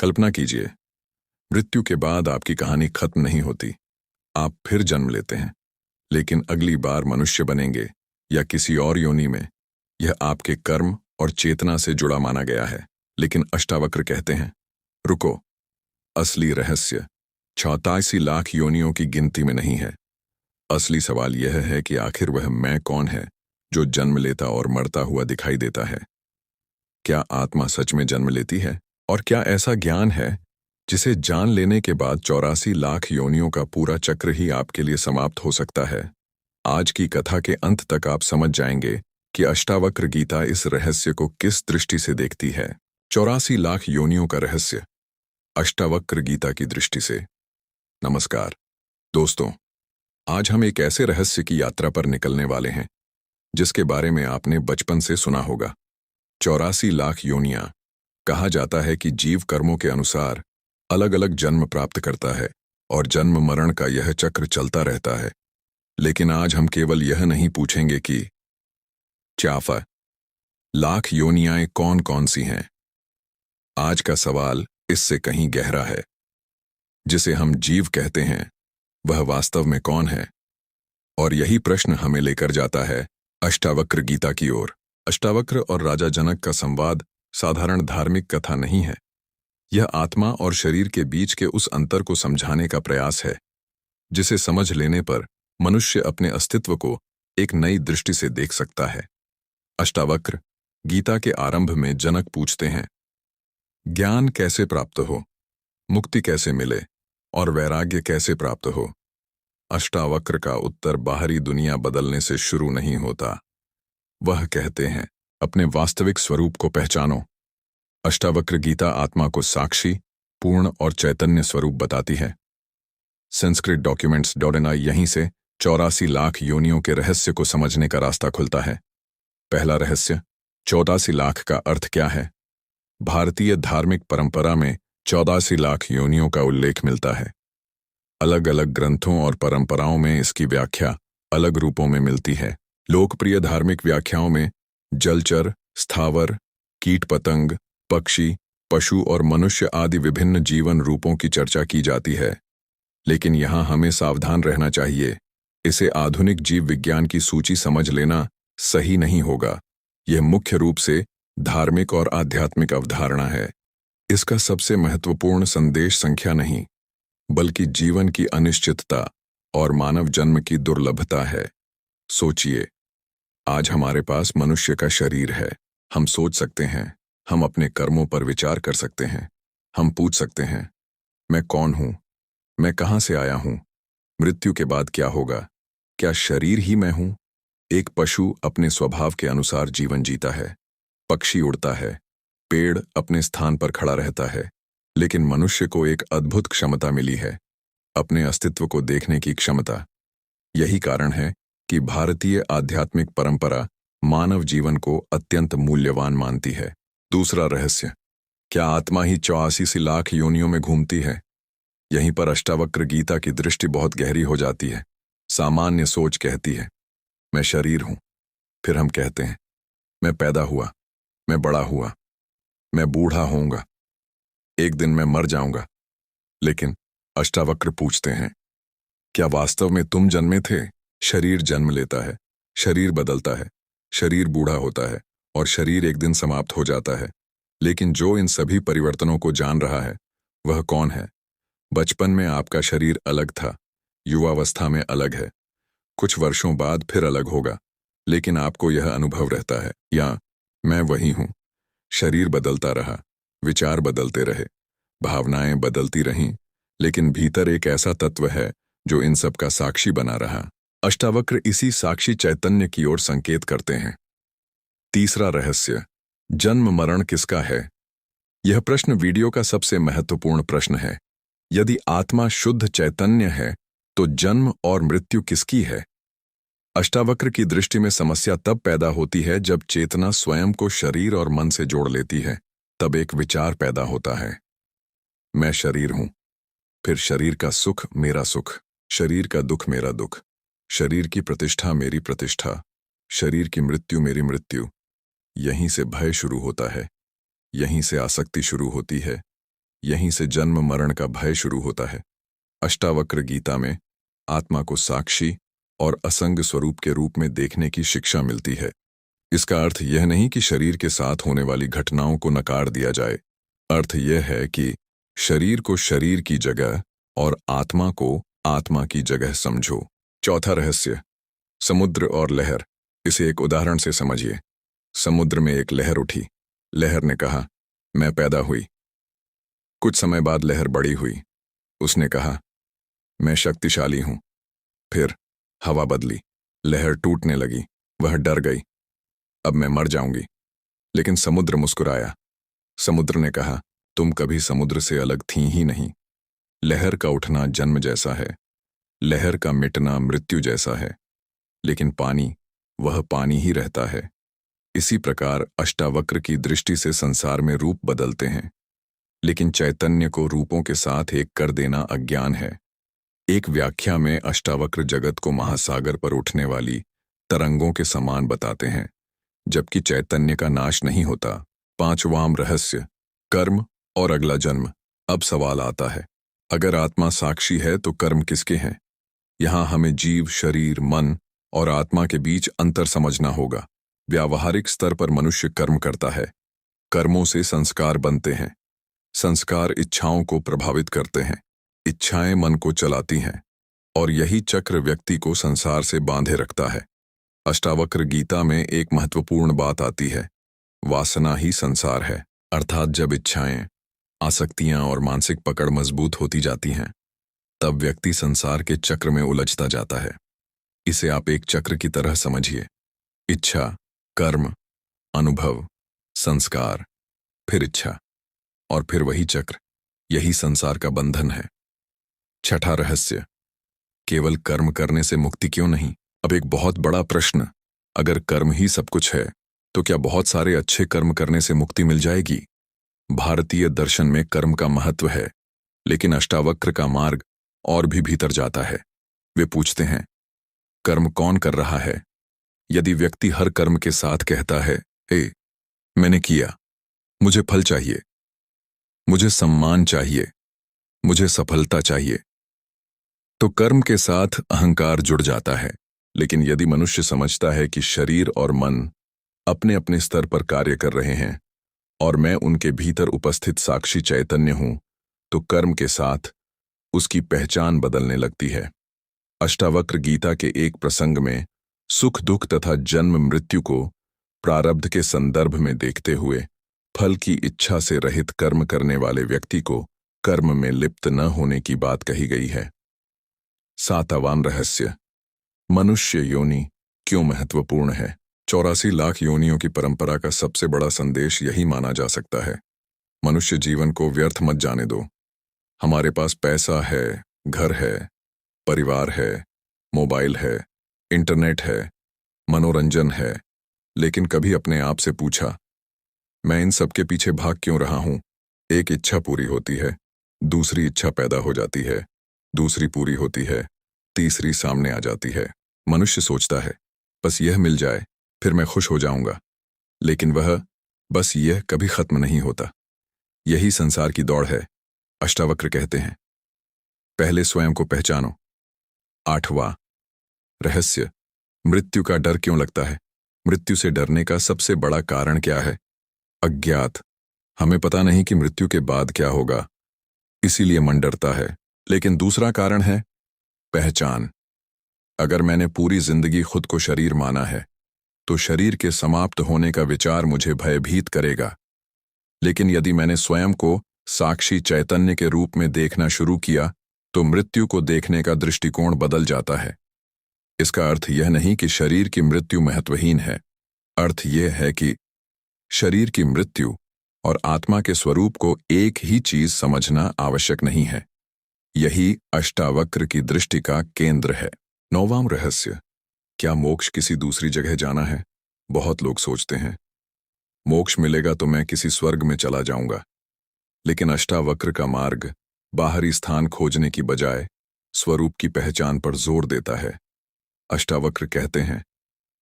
कल्पना कीजिए, मृत्यु के बाद आपकी कहानी खत्म नहीं होती। आप फिर जन्म लेते हैं, लेकिन अगली बार मनुष्य बनेंगे या किसी और योनि में, यह आपके कर्म और चेतना से जुड़ा माना गया है। लेकिन अष्टावक्र कहते हैं, रुको, असली रहस्य 84 लाख योनियों की गिनती में नहीं है। असली सवाल यह है कि आखिर वह मैं कौन है जो जन्म लेता और मरता हुआ दिखाई देता है। क्या आत्मा सच में जन्म लेती है? और क्या ऐसा ज्ञान है जिसे जान लेने के बाद 84 लाख योनियों का पूरा चक्र ही आपके लिए समाप्त हो सकता है? आज की कथा के अंत तक आप समझ जाएंगे कि अष्टावक्र गीता इस रहस्य को किस दृष्टि से देखती है। 84 लाख योनियों का रहस्य, अष्टावक्र गीता की दृष्टि से। नमस्कार दोस्तों, आज हम एक ऐसे रहस्य की यात्रा पर निकलने वाले हैं जिसके बारे में आपने बचपन से सुना होगा। 84 लाख योनियां। कहा जाता है कि जीव कर्मों के अनुसार अलग अलग जन्म प्राप्त करता है और जन्म मरण का यह चक्र चलता रहता है। लेकिन आज हम केवल यह नहीं पूछेंगे कि 84 लाख योनियां कौन कौन सी हैं। आज का सवाल इससे कहीं गहरा है। जिसे हम जीव कहते हैं, वह वास्तव में कौन है? और यही प्रश्न हमें लेकर जाता है अष्टावक्र गीता की ओर। अष्टावक्र और राजा जनक का संवाद साधारण धार्मिक कथा नहीं है। यह आत्मा और शरीर के बीच के उस अंतर को समझाने का प्रयास है जिसे समझ लेने पर मनुष्य अपने अस्तित्व को एक नई दृष्टि से देख सकता है। अष्टावक्र गीता के आरंभ में जनक पूछते हैं, ज्ञान कैसे प्राप्त हो, मुक्ति कैसे मिले और वैराग्य कैसे प्राप्त हो? अष्टावक्र का उत्तर बाहरी दुनिया बदलने से शुरू नहीं होता। वह कहते हैं, अपने वास्तविक स्वरूप को पहचानो। अष्टावक्र गीता आत्मा को साक्षी, पूर्ण और चैतन्य स्वरूप बताती है। संस्कृत डॉक्यूमेंट्स यहीं से 84 लाख योनियों के रहस्य को समझने का रास्ता खुलता है। पहला रहस्य, 84 लाख का अर्थ क्या है? भारतीय धार्मिक परंपरा में 84 लाख योनियों का उल्लेख मिलता है। अलग अलग ग्रंथों और परंपराओं में इसकी व्याख्या अलग रूपों में मिलती है। लोकप्रिय धार्मिक व्याख्याओं में जलचर, स्थावर, कीट पतंग, पक्षी, पशु और मनुष्य आदि विभिन्न जीवन रूपों की चर्चा की जाती है। लेकिन यहाँ हमें सावधान रहना चाहिए। इसे आधुनिक जीव विज्ञान की सूची समझ लेना सही नहीं होगा। यह मुख्य रूप से धार्मिक और आध्यात्मिक अवधारणा है। इसका सबसे महत्वपूर्ण संदेश संख्या नहीं, बल्कि जीवन की अनिश्चितता और मानव जन्म की दुर्लभता है। सोचिए, आज हमारे पास मनुष्य का शरीर है। हम सोच सकते हैं, हम अपने कर्मों पर विचार कर सकते हैं, हम पूछ सकते हैं, मैं कौन हूं, मैं कहां से आया हूं, मृत्यु के बाद क्या होगा, क्या शरीर ही मैं हूं? एक पशु अपने स्वभाव के अनुसार जीवन जीता है, पक्षी उड़ता है, पेड़ अपने स्थान पर खड़ा रहता है। लेकिन मनुष्य को एक अद्भुत क्षमता मिली है, अपने अस्तित्व को देखने की क्षमता। यही कारण है कि भारतीय आध्यात्मिक परंपरा मानव जीवन को अत्यंत मूल्यवान मानती है। दूसरा रहस्य, क्या आत्मा ही 84 लाख योनियों में घूमती है? यहीं पर अष्टावक्र गीता की दृष्टि बहुत गहरी हो जाती है। सामान्य सोच कहती है, मैं शरीर हूं। फिर हम कहते हैं, मैं पैदा हुआ, मैं बड़ा हुआ, मैं बूढ़ा होऊंगा, एक दिन मैं मर जाऊंगा। लेकिन अष्टावक्र पूछते हैं, क्या वास्तव में तुम जन्मे थे? शरीर जन्म लेता है, शरीर बदलता है, शरीर बूढ़ा होता है और शरीर एक दिन समाप्त हो जाता है। लेकिन जो इन सभी परिवर्तनों को जान रहा है, वह कौन है? बचपन में आपका शरीर अलग था, युवावस्था में अलग है, कुछ वर्षों बाद फिर अलग होगा। लेकिन आपको यह अनुभव रहता है, या मैं वही हूं। शरीर बदलता रहा, विचार बदलते रहे, भावनाएं बदलती रहीं, लेकिन भीतर एक ऐसा तत्व है जो इन सब का साक्षी बना रहा। अष्टावक्र इसी साक्षी चैतन्य की ओर संकेत करते हैं। तीसरा रहस्य, जन्म मरण किसका है? यह प्रश्न वीडियो का सबसे महत्वपूर्ण प्रश्न है। यदि आत्मा शुद्ध चैतन्य है, तो जन्म और मृत्यु किसकी है? अष्टावक्र की दृष्टि में समस्या तब पैदा होती है जब चेतना स्वयं को शरीर और मन से जोड़ लेती है। तब एक विचार पैदा होता है, मैं शरीर हूं। फिर शरीर का सुख मेरा सुख, शरीर का दुख मेरा दुख, शरीर की प्रतिष्ठा मेरी प्रतिष्ठा, शरीर की मृत्यु मेरी मृत्यु। यहीं से भय शुरू होता है, यहीं से आसक्ति शुरू होती है, यहीं से जन्म मरण का भय शुरू होता है। अष्टावक्र गीता में आत्मा को साक्षी और असंग स्वरूप के रूप में देखने की शिक्षा मिलती है। इसका अर्थ यह नहीं कि शरीर के साथ होने वाली घटनाओं को नकार दिया जाए। अर्थ यह है कि शरीर को शरीर की जगह और आत्मा को आत्मा की जगह समझो। चौथा रहस्य, समुद्र और लहर। इसे एक उदाहरण से समझिए। समुद्र में एक लहर उठी। लहर ने कहा, मैं पैदा हुई। कुछ समय बाद लहर बड़ी हुई। उसने कहा, मैं शक्तिशाली हूं। फिर हवा बदली, लहर टूटने लगी, वह डर गई, अब मैं मर जाऊंगी। लेकिन समुद्र मुस्कुराया। समुद्र ने कहा, तुम कभी समुद्र से अलग थी ही नहीं। लहर का उठना जन्म जैसा है, लहर का मिटना मृत्यु जैसा है, लेकिन पानी, वह पानी ही रहता है। इसी प्रकार अष्टावक्र की दृष्टि से संसार में रूप बदलते हैं, लेकिन चैतन्य को रूपों के साथ एक कर देना अज्ञान है। एक व्याख्या में अष्टावक्र जगत को महासागर पर उठने वाली तरंगों के समान बताते हैं, जबकि चैतन्य का नाश नहीं होता। पांचवां रहस्य, कर्म और अगला जन्म। अब सवाल आता है, अगर आत्मा साक्षी है तो कर्म किसके हैं? यहां हमें जीव, शरीर, मन और आत्मा के बीच अंतर समझना होगा। व्यावहारिक स्तर पर मनुष्य कर्म करता है। कर्मों से संस्कार बनते हैं। संस्कार इच्छाओं को प्रभावित करते हैं। इच्छाएं मन को चलाती हैं, और यही चक्र व्यक्ति को संसार से बांधे रखता है। अष्टावक्र गीता में एक महत्वपूर्ण बात आती है, वासना ही संसार है। अर्थात जब इच्छाएं, आसक्तियां और मानसिक पकड़ मजबूत होती जाती हैं, तब व्यक्ति संसार के चक्र में उलझता जाता है। इसे आप एक चक्र की तरह समझिए। इच्छा, कर्म, अनुभव, संस्कार, फिर इच्छा, और फिर वही चक्र। यही संसार का बंधन है। छठा रहस्य, केवल कर्म करने से मुक्ति क्यों नहीं? अब एक बहुत बड़ा प्रश्न, अगर कर्म ही सब कुछ है, तो क्या बहुत सारे अच्छे कर्म करने से मुक्ति मिल जाएगी? भारतीय दर्शन में कर्म का महत्व है, लेकिन अष्टावक्र का मार्ग और भी भीतर जाता है। वे पूछते हैं, कर्म कौन कर रहा है? यदि व्यक्ति हर कर्म के साथ कहता है, मैंने किया, मुझे फल चाहिए, मुझे सम्मान चाहिए, मुझे सफलता चाहिए, तो कर्म के साथ अहंकार जुड़ जाता है। लेकिन यदि मनुष्य समझता है कि शरीर और मन अपने अपने स्तर पर कार्य कर रहे हैं और मैं उनके भीतर उपस्थित साक्षी चैतन्य हूं, तो कर्म के साथ उसकी पहचान बदलने लगती है। अष्टावक्र गीता के एक प्रसंग में सुख दुख तथा जन्म मृत्यु को प्रारब्ध के संदर्भ में देखते हुए फल की इच्छा से रहित कर्म करने वाले व्यक्ति को कर्म में लिप्त न होने की बात कही गई है। सातवां रहस्य, मनुष्य योनि क्यों महत्वपूर्ण है? 84 लाख योनियों की परंपरा का सबसे बड़ा संदेश यही माना जा सकता है, मनुष्य जीवन को व्यर्थ मत जाने दो। हमारे पास पैसा है, घर है, परिवार है, मोबाइल है, इंटरनेट है, मनोरंजन है, लेकिन कभी अपने आप से पूछा, मैं इन सब के पीछे भाग क्यों रहा हूं? एक इच्छा पूरी होती है, दूसरी इच्छा पैदा हो जाती है, दूसरी पूरी होती है, तीसरी सामने आ जाती है। मनुष्य सोचता है, बस यह मिल जाए फिर मैं खुश हो जाऊंगा, लेकिन वह बस यह कभी खत्म नहीं होता। यही संसार की दौड़ है। अष्टावक्र कहते हैं, पहले स्वयं को पहचानो। आठवां रहस्य, मृत्यु का डर क्यों लगता है? मृत्यु से डरने का सबसे बड़ा कारण क्या है? अज्ञात। हमें पता नहीं कि मृत्यु के बाद क्या होगा, इसीलिए मन डरता है। लेकिन दूसरा कारण है पहचान। अगर मैंने पूरी जिंदगी खुद को शरीर माना है, तो शरीर के समाप्त होने का विचार मुझे भयभीत करेगा। लेकिन यदि मैंने स्वयं को साक्षी चैतन्य के रूप में देखना शुरू किया, तो मृत्यु को देखने का दृष्टिकोण बदल जाता है। इसका अर्थ यह नहीं कि शरीर की मृत्यु महत्वहीन है। अर्थ यह है कि शरीर की मृत्यु और आत्मा के स्वरूप को एक ही चीज समझना आवश्यक नहीं है। यही अष्टावक्र की दृष्टि का केंद्र है। नौवां रहस्य, क्या मोक्ष किसी दूसरी जगह जाना है? बहुत लोग सोचते हैं, मोक्ष मिलेगा तो मैं किसी स्वर्ग में चला जाऊंगा। लेकिन अष्टावक्र का मार्ग बाहरी स्थान खोजने की बजाय स्वरूप की पहचान पर जोर देता है। अष्टावक्र कहते हैं,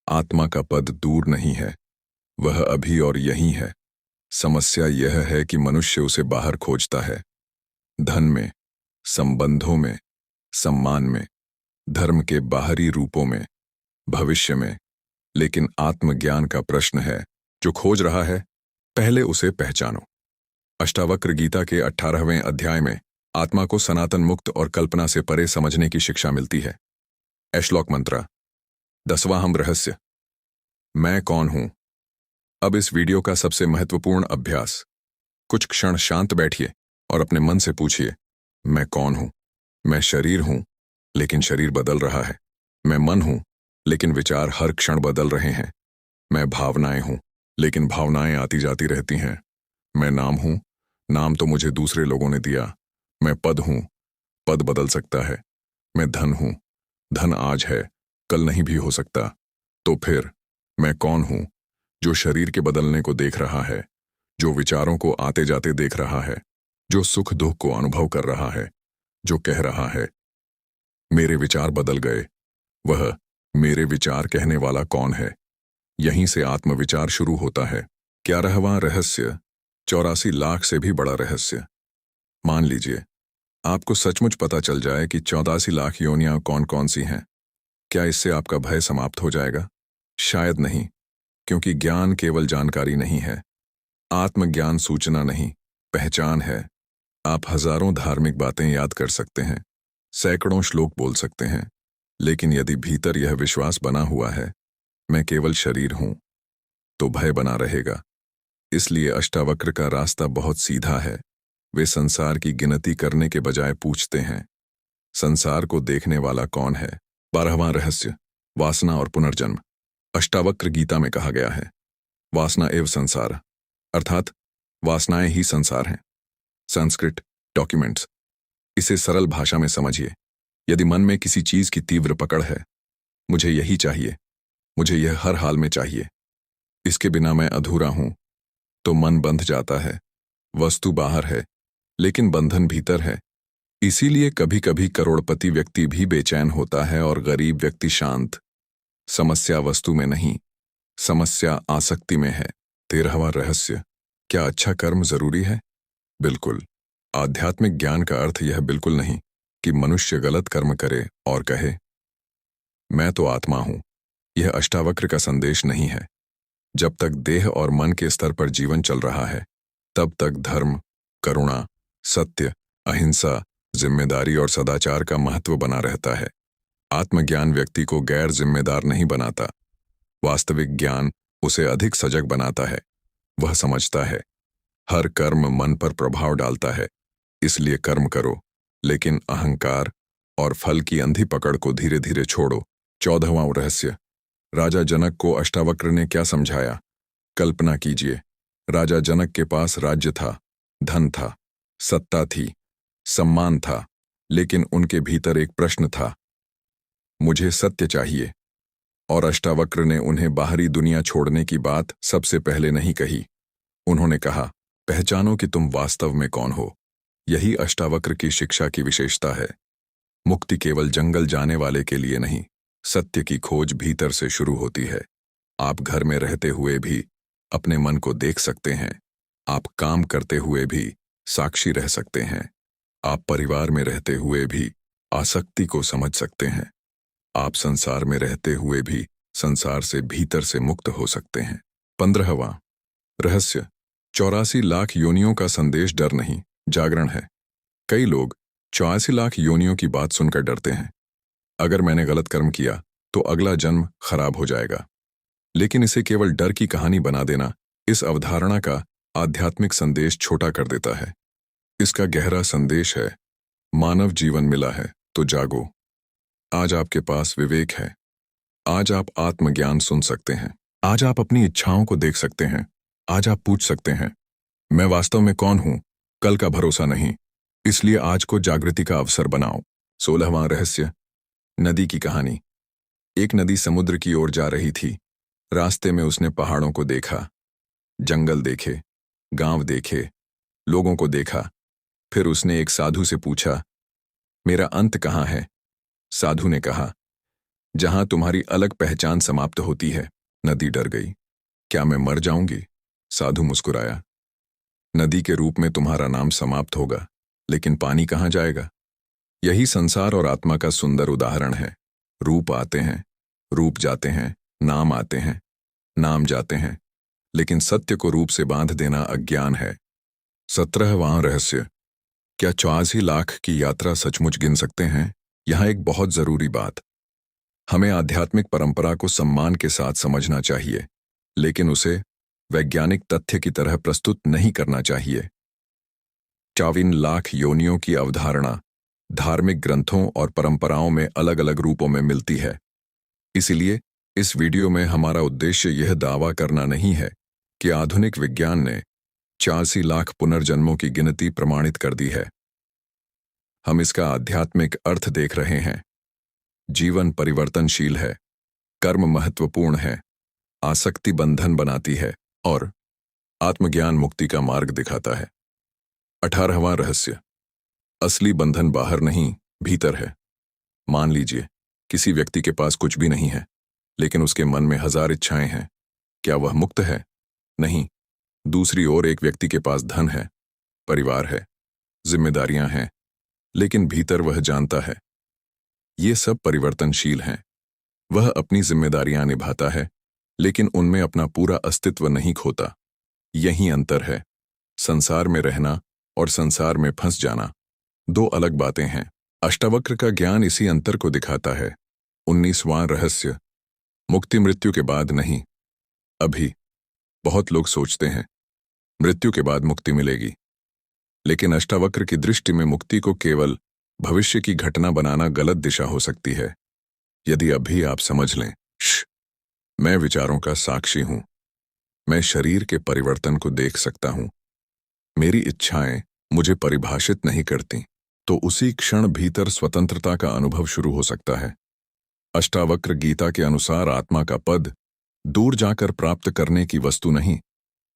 आत्मा का पद दूर नहीं है, वह अभी और यहीं है। समस्या यह है कि मनुष्य उसे बाहर खोजता है, धन में, संबंधों में, सम्मान में, धर्म के बाहरी रूपों में, भविष्य में। लेकिन आत्मज्ञान का प्रश्न है, जो खोज रहा है, पहले उसे पहचानो। अष्टावक्र गीता के 18वें अध्याय में आत्मा को सनातन मुक्त और कल्पना से परे समझने की शिक्षा मिलती है। श्लोक मंत्र 10वां रहस्य, मैं कौन हूं। अब इस वीडियो का सबसे महत्वपूर्ण अभ्यास। कुछ क्षण शांत बैठिए और अपने मन से पूछिए, मैं कौन हूं। मैं शरीर हूं, लेकिन शरीर बदल रहा है। मैं मन हूं, लेकिन विचार हर क्षण बदल रहे हैं। मैं भावनाएं हूं, लेकिन भावनाएं आती जाती रहती हैं। मैं नाम हूं, नाम तो मुझे दूसरे लोगों ने दिया। मैं पद हूं, पद बदल सकता है। मैं धन हूं, धन आज है, कल नहीं भी हो सकता। तो फिर मैं कौन हूं, जो शरीर के बदलने को देख रहा है, जो विचारों को आते जाते देख रहा है, जो सुख दुख को अनुभव कर रहा है, जो कह रहा है, मेरे विचार बदल गए। वह मेरे विचार कहने वाला कौन है। यहीं से आत्मविचार शुरू होता है। 11वां रहस्य, 84 लाख से भी बड़ा रहस्य। मान लीजिए आपको सचमुच पता चल जाए कि 84 लाख योनियां कौन कौन सी हैं। क्या इससे आपका भय समाप्त हो जाएगा? शायद नहीं, क्योंकि ज्ञान केवल जानकारी नहीं है। आत्मज्ञान सूचना नहीं, पहचान है। आप हजारों धार्मिक बातें याद कर सकते हैं, सैकड़ों श्लोक बोल सकते हैं, लेकिन यदि भीतर यह विश्वास बना हुआ है, मैं केवल शरीर हूं, तो भय बना रहेगा। इसलिए अष्टावक्र का रास्ता बहुत सीधा है। वे संसार की गिनती करने के बजाय पूछते हैं, संसार को देखने वाला कौन है। 12वां रहस्य, वासना और पुनर्जन्म। अष्टावक्र गीता में कहा गया है, वासना एव संसार, अर्थात वासनाएं ही संसार हैं। संस्कृत डॉक्यूमेंट्स। इसे सरल भाषा में समझिए। यदि मन में किसी चीज की तीव्र पकड़ है, मुझे यही चाहिए, मुझे यह हर हाल में चाहिए, इसके बिना मैं अधूरा हूं, तो मन बंध जाता है। वस्तु बाहर है, लेकिन बंधन भीतर है। इसीलिए कभी कभी करोड़पति व्यक्ति भी बेचैन होता है और गरीब व्यक्ति शांत। समस्या वस्तु में नहीं, समस्या आसक्ति में है। 13वां रहस्य, क्या अच्छा कर्म जरूरी है? बिल्कुल। आध्यात्मिक ज्ञान का अर्थ यह बिल्कुल नहीं कि मनुष्य गलत कर्म करे और कहे, मैं तो आत्मा हूं। यह अष्टावक्र का संदेश नहीं है। जब तक देह और मन के स्तर पर जीवन चल रहा है, तब तक धर्म, करुणा, सत्य, अहिंसा, जिम्मेदारी और सदाचार का महत्व बना रहता है। आत्मज्ञान व्यक्ति को गैर जिम्मेदार नहीं बनाता। वास्तविक ज्ञान उसे अधिक सजग बनाता है। वह समझता है, हर कर्म मन पर प्रभाव डालता है, इसलिए कर्म करो, लेकिन अहंकार और फल की अंधी पकड़ को धीरे धीरे छोड़ो। 14वां रहस्य, राजा जनक को अष्टावक्र ने क्या समझाया? कल्पना कीजिए, राजा जनक के पास राज्य था, धन था, सत्ता थी, सम्मान था, लेकिन उनके भीतर एक प्रश्न था, मुझे सत्य चाहिए। और अष्टावक्र ने उन्हें बाहरी दुनिया छोड़ने की बात सबसे पहले नहीं कही। उन्होंने कहा, पहचानो कि तुम वास्तव में कौन हो। यही अष्टावक्र की शिक्षा की विशेषता है। मुक्ति केवल जंगल जाने वाले के लिए नहीं, सत्य की खोज भीतर से शुरू होती है। आप घर में रहते हुए भी अपने मन को देख सकते हैं। आप काम करते हुए भी साक्षी रह सकते हैं। आप परिवार में रहते हुए भी आसक्ति को समझ सकते हैं। आप संसार में रहते हुए भी संसार से भीतर से मुक्त हो सकते हैं। 15वां रहस्य, 84 लाख योनियों का संदेश डर नहीं, जागरण है। कई लोग 84 लाख योनियों की बात सुनकर डरते हैं। अगर मैंने गलत कर्म किया तो अगला जन्म खराब हो जाएगा। लेकिन इसे केवल डर की कहानी बना देना इस अवधारणा का आध्यात्मिक संदेश छोटा कर देता है। इसका गहरा संदेश है, मानव जीवन मिला है तो जागो। आज आपके पास विवेक है। आज आप आत्मज्ञान सुन सकते हैं। आज आप अपनी इच्छाओं को देख सकते हैं। आज आप पूछ सकते हैं, मैं वास्तव में कौन हूं? कल का भरोसा नहीं, इसलिए आज को जागृति का अवसर बनाओ। 16वां रहस्य, नदी की कहानी। एक नदी समुद्र की ओर जा रही थी। रास्ते में उसने पहाड़ों को देखा, जंगल देखे, गांव देखे, लोगों को देखा। फिर उसने एक साधु से पूछा, मेरा अंत कहाँ है? साधु ने कहा, जहां तुम्हारी अलग पहचान समाप्त होती है। नदी डर गई, क्या मैं मर जाऊंगी? साधु मुस्कुराया, नदी के रूप में तुम्हारा नाम समाप्त होगा, लेकिन पानी कहाँ जाएगा? यही संसार और आत्मा का सुंदर उदाहरण है। रूप आते हैं, रूप जाते हैं, नाम आते हैं, नाम जाते हैं, लेकिन सत्य को रूप से बांध देना अज्ञान है। 17वां रहस्य। क्या 84 लाख की यात्रा सचमुच गिन सकते हैं? यहाँ एक बहुत जरूरी बात। हमें आध्यात्मिक परंपरा को सम्मान के साथ समझना चाहिए, लेकिन उसे वैज्ञानिक तथ्य की तरह प्रस्तुत नहीं करना चाहिए। 54 लाख योनियों की अवधारणा धार्मिक ग्रंथों और परंपराओं में अलग अलग रूपों में मिलती है। इसलिए इस वीडियो में हमारा उद्देश्य यह दावा करना नहीं है कि आधुनिक विज्ञान ने 84 लाख पुनर्जन्मों की गिनती प्रमाणित कर दी है। हम इसका आध्यात्मिक अर्थ देख रहे हैं। जीवन परिवर्तनशील है, कर्म महत्वपूर्ण है, आसक्ति बंधन बनाती है और आत्मज्ञान मुक्ति का मार्ग दिखाता है। 18वां रहस्य। असली बंधन बाहर नहीं, भीतर है। मान लीजिए किसी व्यक्ति के पास कुछ भी नहीं है, लेकिन उसके मन में 1000 इच्छाएं हैं। क्या वह मुक्त है? नहीं। दूसरी ओर एक व्यक्ति के पास धन है, परिवार है, जिम्मेदारियां हैं, लेकिन भीतर वह जानता है ये सब परिवर्तनशील हैं। वह अपनी जिम्मेदारियां निभाता है, लेकिन उनमें अपना पूरा अस्तित्व नहीं खोता। यही अंतर है। संसार में रहना और संसार में फंस जाना दो अलग बातें हैं। अष्टावक्र का ज्ञान इसी अंतर को दिखाता है। 19वां रहस्य। मुक्ति मृत्यु के बाद नहीं, अभी। बहुत लोग सोचते हैं मृत्यु के बाद मुक्ति मिलेगी, लेकिन अष्टावक्र की दृष्टि में मुक्ति को केवल भविष्य की घटना बनाना गलत दिशा हो सकती है। यदि अभी आप समझ लें, मैं विचारों का साक्षी हूं, मैं शरीर के परिवर्तन को देख सकता हूं, मेरी इच्छाएं मुझे परिभाषित नहीं करती, तो उसी क्षण भीतर स्वतंत्रता का अनुभव शुरू हो सकता है। अष्टावक्र गीता के अनुसार आत्मा का पद दूर जाकर प्राप्त करने की वस्तु नहीं,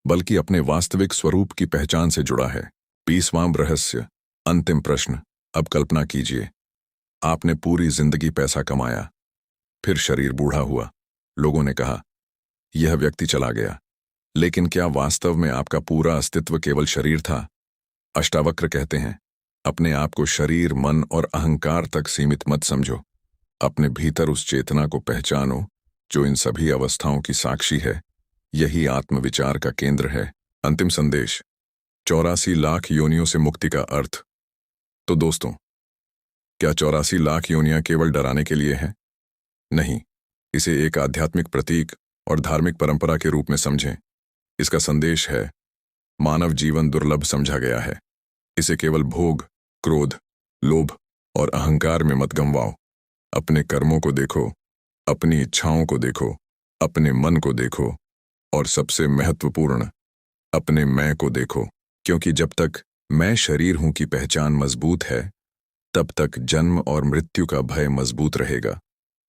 बल्कि अपने वास्तविक स्वरूप की पहचान से जुड़ा है। 20वां रहस्य। अंतिम प्रश्न। अब कल्पना कीजिए, आपने पूरी जिंदगी पैसा कमाया, फिर शरीर बूढ़ा हुआ। लोगों ने कहा यह व्यक्ति चला गया, लेकिन क्या वास्तव में आपका पूरा अस्तित्व केवल शरीर था? अष्टावक्र कहते हैं अपने आप को शरीर, मन और अहंकार तक सीमित मत समझो। अपने भीतर उस चेतना को पहचानो जो इन सभी अवस्थाओं की साक्षी है। यही आत्मविचार का केंद्र है। अंतिम संदेश। 84 लाख योनियों से मुक्ति का अर्थ। तो दोस्तों, क्या 84 लाख योनियां केवल डराने के लिए हैं? नहीं, इसे एक आध्यात्मिक प्रतीक और धार्मिक परंपरा के रूप में समझें। इसका संदेश है मानव जीवन दुर्लभ समझा गया है। इसे केवल भोग, क्रोध, लोभ और अहंकार में मत गंवाओ। अपने कर्मों को देखो, अपनी इच्छाओं को देखो, अपने मन को देखो और सबसे महत्वपूर्ण, अपने मैं को देखो। क्योंकि जब तक मैं शरीर हूं की पहचान मजबूत है, तब तक जन्म और मृत्यु का भय मजबूत रहेगा।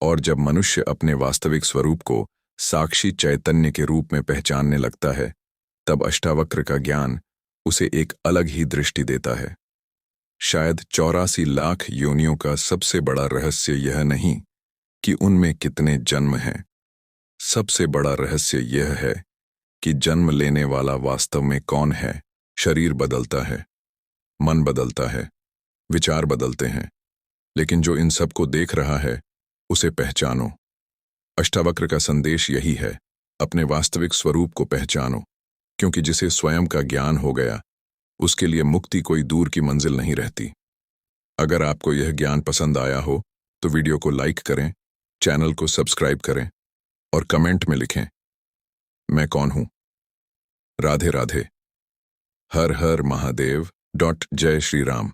और जब मनुष्य अपने वास्तविक स्वरूप को साक्षी चैतन्य के रूप में पहचानने लगता है, तब अष्टावक्र का ज्ञान उसे एक अलग ही दृष्टि देता है। शायद 84 लाख योनियों का सबसे बड़ा रहस्य यह नहीं कि उनमें कितने जन्म हैं। सबसे बड़ा रहस्य यह है कि जन्म लेने वाला वास्तव में कौन है। शरीर बदलता है, मन बदलता है, विचार बदलते हैं, लेकिन जो इन सब को देख रहा है उसे पहचानो। अष्टावक्र का संदेश यही है, अपने वास्तविक स्वरूप को पहचानो, क्योंकि जिसे स्वयं का ज्ञान हो गया उसके लिए मुक्ति कोई दूर की मंजिल नहीं रहती। अगर आपको यह ज्ञान पसंद आया हो तो वीडियो को लाइक करें, चैनल को सब्सक्राइब करें और कमेंट में लिखें मैं कौन हूं। राधे राधे। हर हर महादेव। जय श्री राम।